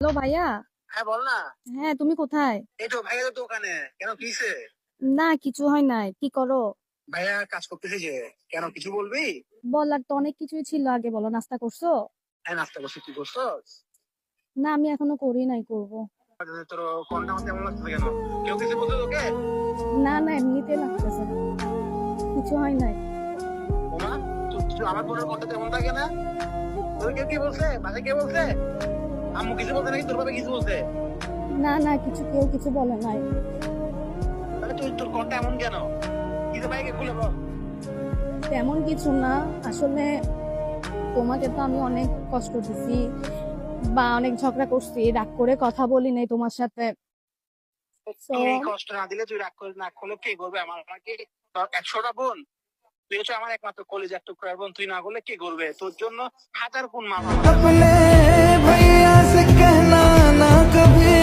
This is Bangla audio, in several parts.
হ্যালো ভাইয়া। হ্যাঁ বল না। হ্যাঁ, তুমি কোথায়? এই তো ভাইয়া তো দোকানে। কেন কিসে? না, কিছু হয় নাই। কি করো? ভাইয়া কাজ করতেছে যে। কেন কিছু বলবি? বলার তো অনেক কিছুই ছিল, আগে বলো। নাস্তা করছো? হ্যাঁ নাস্তা করছি, তুই করছস? না, আমি এখনো করি নাই, করব। তোর ফোনটা আমার তেমন লাগছে কেন? কেউ কিছু বলছে তোকে? না না, এমনিতে লাগতেছে, কিছু হয় নাই। ওমা, তুই আমার ফোনের ফোনটা তেমন থাকে না? তোর কেউ কি বলছে? বাসায় কে বলছে? আম্মু কিছু বলছে নাকি তোর বাবা কিছু বলছে? না না, কেউ কিছু বলে নাই। তাহলে তুই তোর ফোনটা এমন কেন? কিছু ভাইকে খুলে বল। তেমন কিছু না, আসলে তোমাকে তো আমি অনেক কষ্ট দিছি বা অনেক ঝগড়া করছি, রাগ করে কথা বলি নাই তোমার সাথে। তো তুই কষ্ট না দিলে, তুই রাগ করে না করলে কে করবে? আমাকে 100টা বোন, তুই হচ্ছে আমার একমাত্র কলেজের টুকরার বোন, তুই না করলে কে করবে? তোর জন্য হাজার বোন মা अपने भैया से कहना ना कभी।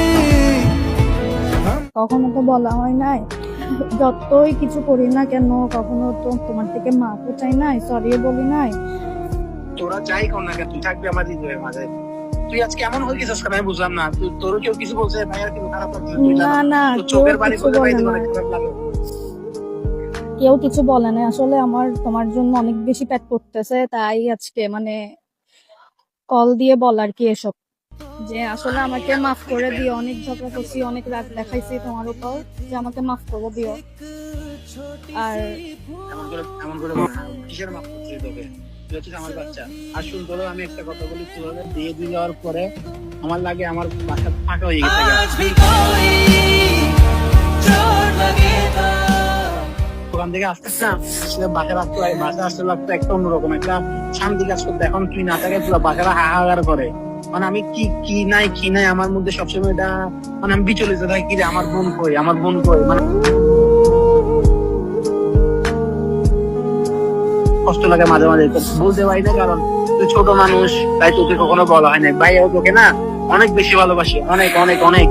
কখনো তো বলা হয় নাই, যতই কিছু করি না কেন কখনো তো তোমার থেকে মাফও চাই নাই, সরিও বলি নাই। তোরা যাই কর না কেন, তুই থাকবি আমার হৃদয়ের মাঝে। তুই আজকে এমন হয়ে গেছিস কেন আমি বুঝলাম না। তোর কেউ কিছু বলছে? ভাইয়ার কিন্তু খারাপ লাগছে, তুই না জানো না, তোর কেউ চোখের বাড়ি কিছু বলে ভাই বলে তোর না, অনেক খারাপ লাগে। কেউ কিছু বলে না। আসলে আমার তোমার জন্য অনেক বেশি পেট করতেছে, তাই আজকে মানে কল দিয়ে বলার কি এসব, যে আসলে আমাকে মাফ করে দিও। অনেক ঝগড়া করছি, অনেক রাগ দেখাইছি তোমার উপর, যে আমাকে মাফ করে দিও। আর এমন করে বল না। কিসের মাপ করছিস তোকে? তুই হচ্ছিস আমার বাচ্চা। আর শুন, তোর আমি একটা কথা বলি, তুই হবে দিয়ে দিয়ে যাওয়ার পরে আমার লাগে আমার বাসা ফাঁকা হয়ে গেছে। आज भी कोई चोट लगेगा। দোকান থেকে আসতে না বাসা রাখতে হয়, বাসা আসতে লাগতো একটা অন্যরকম একটা শান্তি কাজ করতে। এখন তুই না থাকে পুরো বাসাটা হাহাকার করে। মানে আমি কি নাই আমার মধ্যে সবসময় এটা, মানে আমি বিচলিত থাকি কি রে, আমার বোন কই, আমার বোন কই, মানে কষ্ট লাগে মাঝে মাঝে। তো বলতে পারি না, কারণ তুই ছোট মানুষ, তাই তোকে কখনো বলা হয় না। ভাইয়াও তোকে না অনেক বেশি ভালোবাসি, অনেক অনেক অনেক।